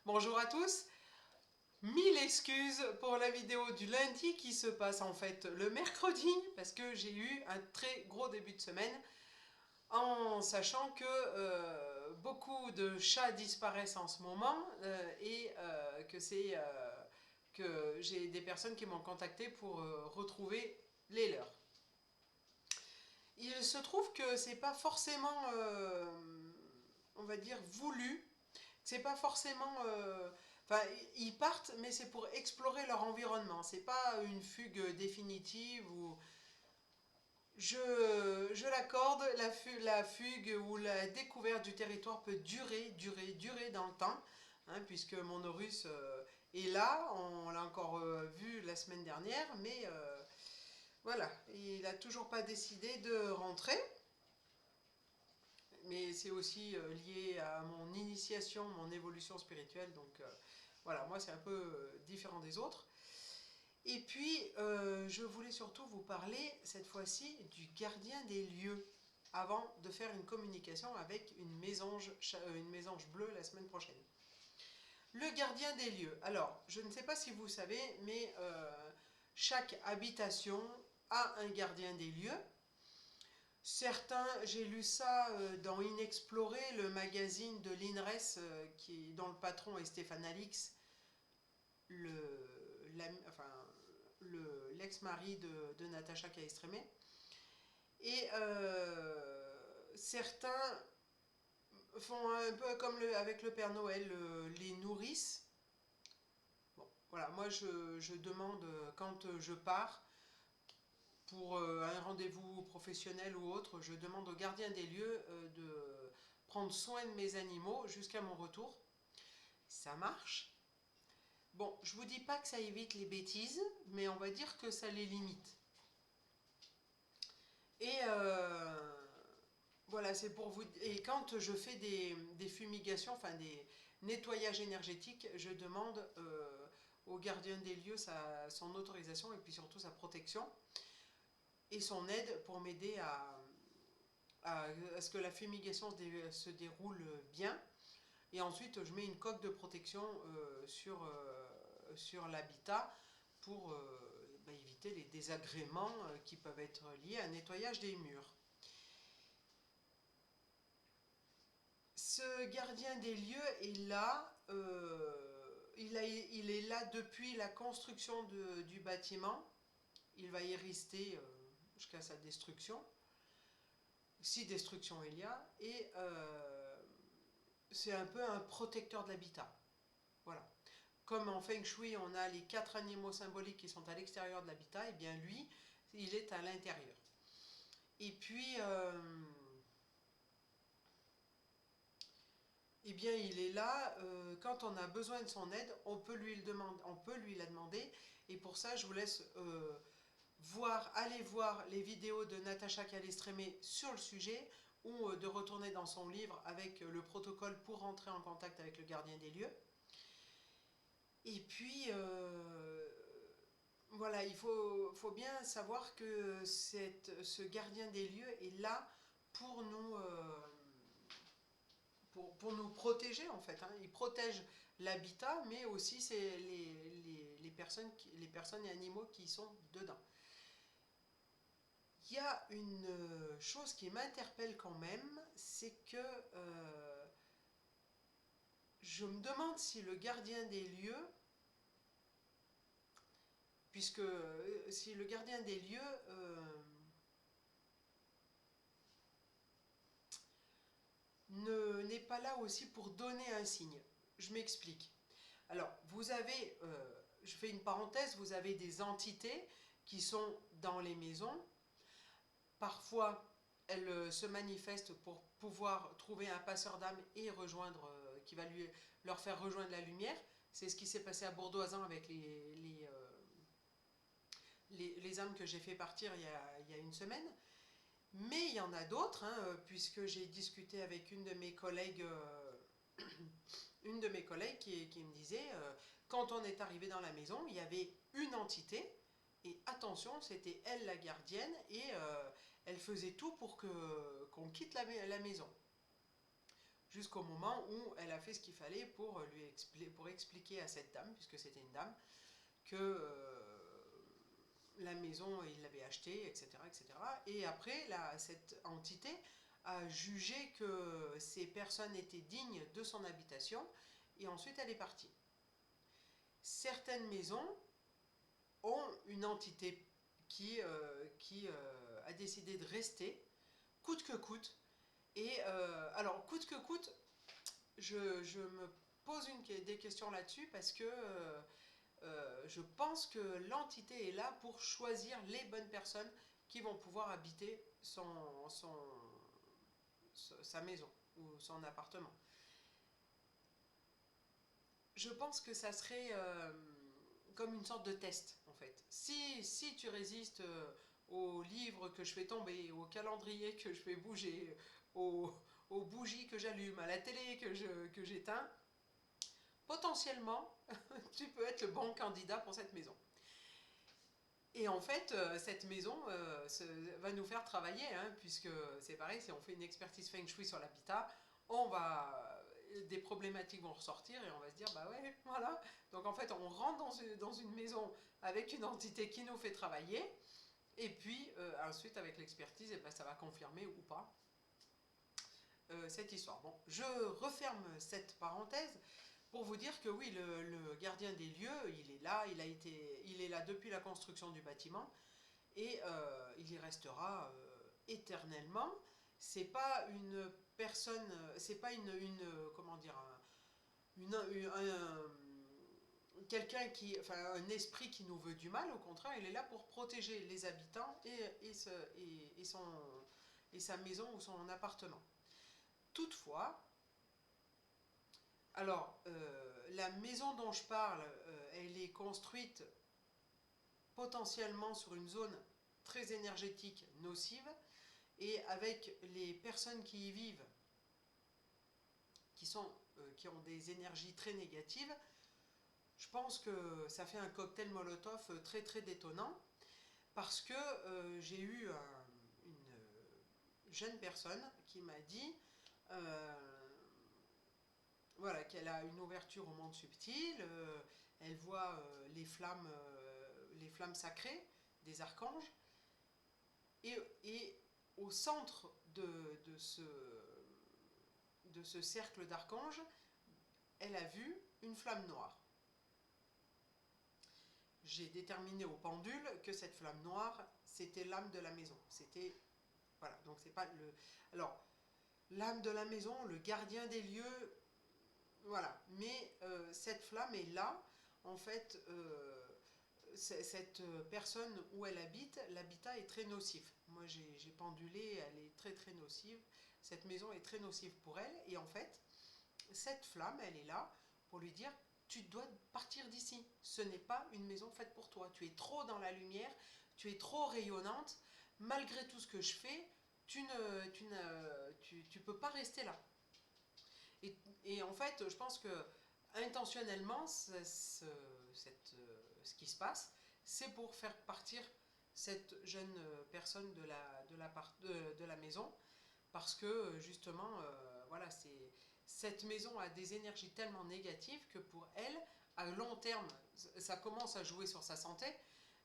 Bonjour à tous, mille excuses pour la vidéo du lundi qui se passe en fait le mercredi parce que j'ai eu un très gros début de semaine en sachant que beaucoup de chats disparaissent en ce moment que j'ai des personnes qui m'ont contacté pour retrouver les leurs. Il se trouve que c'est pas forcément, on va dire, voulu. C'est pas forcément. Enfin, ils partent, mais c'est pour explorer leur environnement. C'est pas une fugue définitive ou. Je l'accorde, la fugue ou la découverte du territoire peut durer dans le temps, hein, puisque mon Horus est là. On l'a encore vu la semaine dernière, mais voilà, il n'a toujours pas décidé de rentrer. Mais c'est aussi lié à mon initiation, mon évolution spirituelle. Donc voilà, moi c'est un peu différent des autres. Et puis, je voulais surtout vous parler cette fois-ci du gardien des lieux avant de faire une communication avec une mésange bleue la semaine prochaine. Le gardien des lieux. Alors, je ne sais pas si vous savez, mais chaque habitation a un gardien des lieux. Certains, j'ai lu ça dans Inexploré, le magazine de l'INRES, dont le patron est Stéphane Alix, l'ex-mari de Natacha Caestrémé. Et certains font un peu comme avec le Père Noël, les nourrissent. Bon, voilà, moi je demande quand je pars pour un rendez-vous professionnel ou autre, je demande au gardien des lieux de prendre soin de mes animaux jusqu'à mon retour. Ça marche. Bon, je vous dis pas que ça évite les bêtises, mais on va dire que ça les limite. Et voilà, c'est pour vous. Et quand je fais des fumigations, enfin des nettoyages énergétiques, je demande au gardien des lieux son autorisation et puis surtout sa protection et son aide pour m'aider à ce que la fumigation se déroule bien. Et ensuite, je mets une coque de protection sur l'habitat pour éviter les désagréments qui peuvent être liés à un nettoyage des murs. Ce gardien des lieux est là, il est là depuis la construction du bâtiment. Il va y rester jusqu'à sa destruction, si destruction il y a, et c'est un peu un protecteur de l'habitat. Voilà. Comme en Feng Shui, on a les 4 animaux symboliques qui sont à l'extérieur de l'habitat, et bien lui, il est à l'intérieur. Et puis, eh bien, il est là. Quand on a besoin de son aide, on peut lui la demander. Et pour ça, je vous laisse aller voir les vidéos de Natacha Calestrémé sur le sujet, ou de retourner dans son livre avec le protocole pour rentrer en contact avec le gardien des lieux. Et puis, voilà, il faut bien savoir que ce gardien des lieux est là pour pour nous protéger en fait, hein. Il protège l'habitat, mais aussi c'est les personnes et animaux qui sont dedans. Il y a une chose qui m'interpelle quand même, c'est que je me demande si le gardien des lieux, puisque si le gardien des lieux n'est pas là aussi pour donner un signe. Je m'explique. Alors, je fais une parenthèse, vous avez des entités qui sont dans les maisons. Parfois, elles se manifestent pour pouvoir trouver un passeur d'âme et qui va leur faire rejoindre la lumière. C'est ce qui s'est passé à Bourdoisan avec les âmes que j'ai fait partir il y a une semaine. Mais il y en a d'autres, hein, puisque j'ai discuté avec une de mes collègues, qui me disait, quand on est arrivé dans la maison, il y avait une entité, et attention, c'était elle la gardienne, et elle faisait tout pour qu'on quitte la maison. jusqu'au moment où elle a fait ce qu'il fallait pour, pour expliquer à cette dame, puisque c'était une dame, que la maison, il l'avait achetée, etc., etc. Et après, cette entité a jugé que ces personnes étaient dignes de son habitation, et ensuite elle est partie. Certaines maisons ont une entité qui a décidé de rester, coûte que coûte. Et alors, coûte que coûte, je me pose des questions là-dessus parce que je pense que l'entité est là pour choisir les bonnes personnes qui vont pouvoir habiter sa maison ou son appartement. Je pense que ça serait comme une sorte de test, en fait. Si tu résistes aux livres que je fais tomber, au calendrier que je fais bouger, aux bougies que j'allume, à la télé que j'éteins, potentiellement, tu peux être le bon candidat pour cette maison. Et en fait, cette maison va nous faire travailler, hein, puisque c'est pareil, si on fait une expertise Feng Shui sur l'habitat, des problématiques vont ressortir et on va se dire, bah ouais, voilà. Donc en fait, on rentre dans une maison avec une entité qui nous fait travailler, et puis ensuite, avec l'expertise, et ben, ça va confirmer ou pas cette histoire. Bon, je referme cette parenthèse pour vous dire que oui, le gardien des lieux, il est là, il est là depuis la construction du bâtiment et il y restera éternellement. C'est pas une personne, c'est pas comment dire, quelqu'un enfin un esprit qui nous veut du mal. Au contraire, il est là pour protéger les habitants et sa maison ou son appartement. Toutefois, alors, la maison dont je parle, elle est construite potentiellement sur une zone très énergétique nocive et avec les personnes qui y vivent, qui ont des énergies très négatives, je pense que ça fait un cocktail Molotov très très détonnant parce que j'ai eu une jeune personne qui m'a dit voilà, qu'elle a une ouverture au monde subtil, elle voit les flammes sacrées des archanges, et au centre de ce cercle d'archanges, elle a vu une flamme noire. J'ai déterminé au pendule que cette flamme noire, c'était l'âme de la maison. C'était, voilà, donc c'est pas le... Alors, l'âme de la maison, le gardien des lieux, voilà, mais cette flamme est là, en fait, cette personne où elle habite, l'habitat est très nocif. Moi j'ai pendulé, elle est très très nocive, cette maison est très nocive pour elle, et en fait, cette flamme, elle est là pour lui dire, tu dois partir d'ici, ce n'est pas une maison faite pour toi, tu es trop dans la lumière, tu es trop rayonnante, malgré tout ce que je fais, tu peux pas rester là. Et en fait, je pense que intentionnellement, ce qui se passe, c'est pour faire partir cette jeune personne de la maison, parce que justement, voilà, cette maison a des énergies tellement négatives que pour elle, à long terme, ça commence à jouer sur sa santé,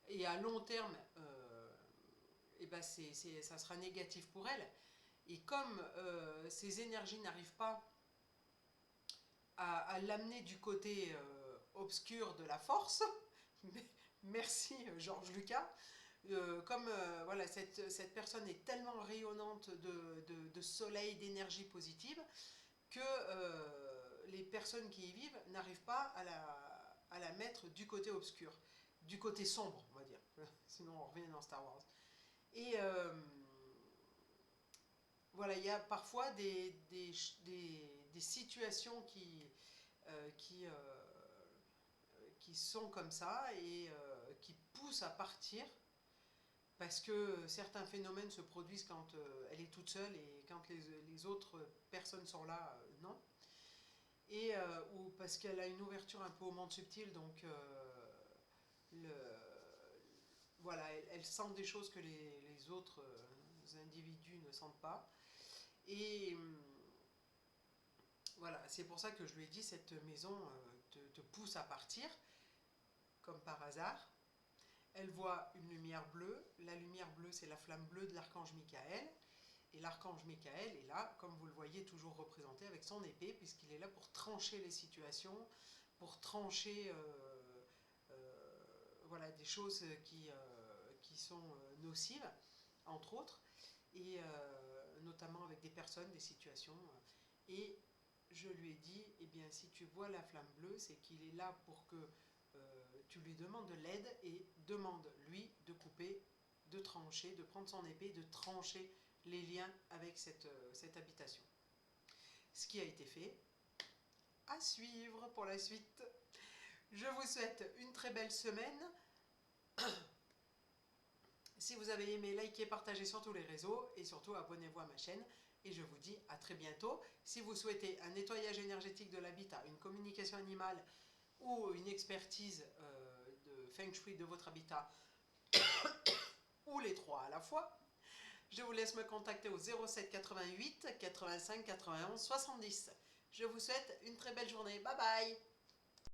et à long terme, et ben ça sera négatif pour elle. Et comme ces énergies n'arrivent pas à l'amener du côté obscur de la force. Merci Georges Lucas. Comme voilà, cette personne est tellement rayonnante de soleil, d'énergie positive, que les personnes qui y vivent n'arrivent pas à la mettre du côté obscur, du côté sombre, on va dire. Sinon on revient dans Star Wars. Et voilà, il y a parfois des situations qui sont comme ça et qui poussent à partir parce que certains phénomènes se produisent quand elle est toute seule et quand les autres personnes sont là, non. Et ou parce qu'elle a une ouverture un peu au monde subtil, donc le, voilà, elle sent des choses que les autres individus ne sentent pas. Et Voilà, c'est pour ça que je lui ai dit, cette maison te pousse à partir, comme par hasard. Elle voit une lumière bleue. La lumière bleue, c'est la flamme bleue de l'archange Michael. Et l'archange Michael est là, comme vous le voyez, toujours représenté avec son épée, puisqu'il est là pour trancher les situations, pour trancher voilà, des choses qui sont nocives, entre autres, et notamment avec des personnes, des situations. Et je lui ai dit, eh bien, si tu vois la flamme bleue, c'est qu'il est là pour que tu lui demandes de l'aide et demande-lui de couper, de trancher, de prendre son épée, de trancher les liens avec cette habitation. Ce qui a été fait, à suivre pour la suite. Je vous souhaite une très belle semaine. Si vous avez aimé, likez, partagez sur tous les réseaux et surtout abonnez-vous à ma chaîne. Et je vous dis à très bientôt. Si vous souhaitez un nettoyage énergétique de l'habitat, une communication animale ou une expertise de Feng Shui de votre habitat, ou les trois à la fois, je vous laisse me contacter au 07 88 85 91 70. Je vous souhaite une très belle journée. Bye bye!